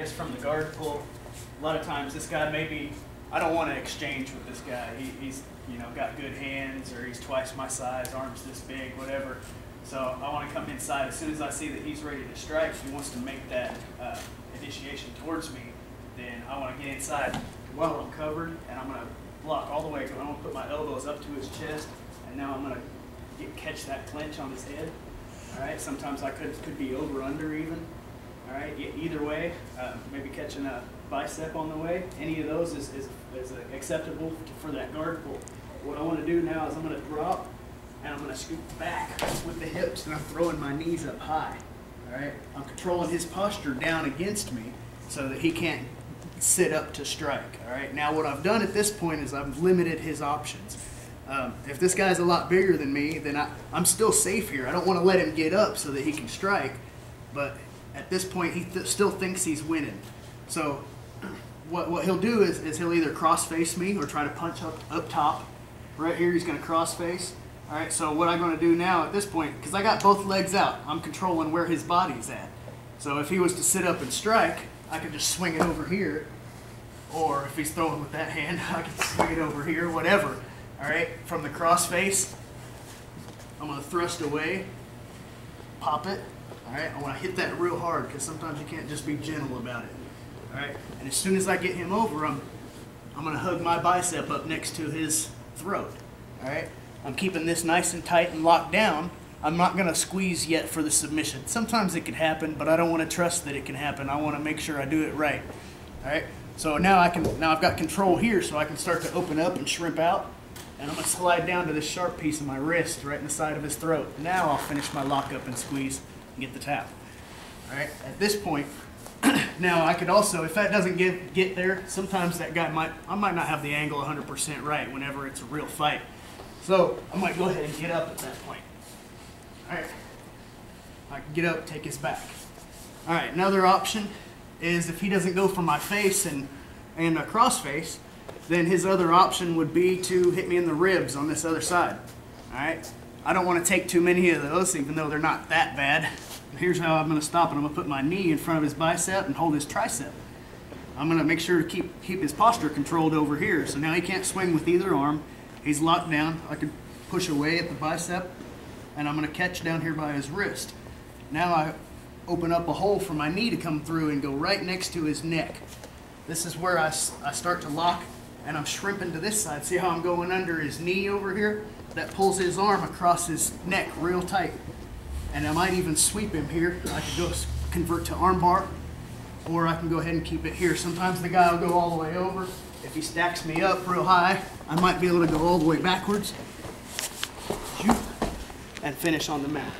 guess from the guard pull, a lot of times this guy maybe, I don't want to exchange with this guy. He's you know, got good hands, or he's twice my size, arms this big, whatever. So I want to come inside. As soon as I see that he's ready to strike, he wants to make that initiation towards me, then I want to get inside while I'm covered, and I'm going to block all the way. I'm going to put my elbows up to his chest, and now I'm going to catch that clinch on his head. All right, sometimes I could be over under even. All right, either way, maybe catching a bicep on the way. Any of those is acceptable for that guard pull. What I want to do now is I'm going to drop, and I'm going to scoop back with the hips, and I'm throwing my knees up high. All right, I'm controlling his posture down against me so that he can't sit up to strike. All right, now what I've done at this point is I've limited his options. If this guy's a lot bigger than me, then I'm still safe here. I don't want to let him get up so that he can strike, but at this point he still thinks he's winning. So what he'll do is he'll either cross face me or try to punch up top. Right here he's going to cross face. All right, so what I'm going to do now at this point, because I got both legs out, I'm controlling where his body's at. So if he was to sit up and strike, I could just swing it over here, or if he's throwing with that hand, I can swing it over here, whatever. All right, from the cross face, I'm going to thrust away, pop it. All right, I want to hit that real hard because sometimes you can't just be gentle about it. All right, and as soon as I get him over, I'm going to hug my bicep up next to his throat. All right, I'm keeping this nice and tight and locked down. I'm not going to squeeze yet for the submission. Sometimes it can happen, but I don't want to trust that it can happen. I want to make sure I do it right. All right, so now I've got control here, so I can start to open up and shrimp out. And I'm going to slide down to this sharp piece of my wrist right in the side of his throat. Now I'll finish my lockup and squeeze and get the tap. All right, at this point, now I could also, if that doesn't get there, sometimes that guy I might not have the angle 100% right whenever it's a real fight. So I might go ahead and get up at that point. All right, I can get up, take his back. All right, another option is if he doesn't go for my face and a cross face, then his other option would be to hit me in the ribs on this other side. All right, I don't want to take too many of those, even though they're not that bad. Here's how I'm going to stop it. I'm going to put my knee in front of his bicep and hold his tricep. I'm going to make sure to keep his posture controlled over here. So now he can't swing with either arm. He's locked down. I can push away at the bicep, and I'm going to catch down here by his wrist. Now I open up a hole for my knee to come through and go right next to his neck. This is where I start to lock, and I'm shrimping to this side. See how I'm going under his knee over here? That pulls his arm across his neck real tight. And I might even sweep him here. I could go convert to arm bar, or I can go ahead and keep it here. Sometimes the guy will go all the way over. If he stacks me up real high, I might be able to go all the way backwards and finish on the mat.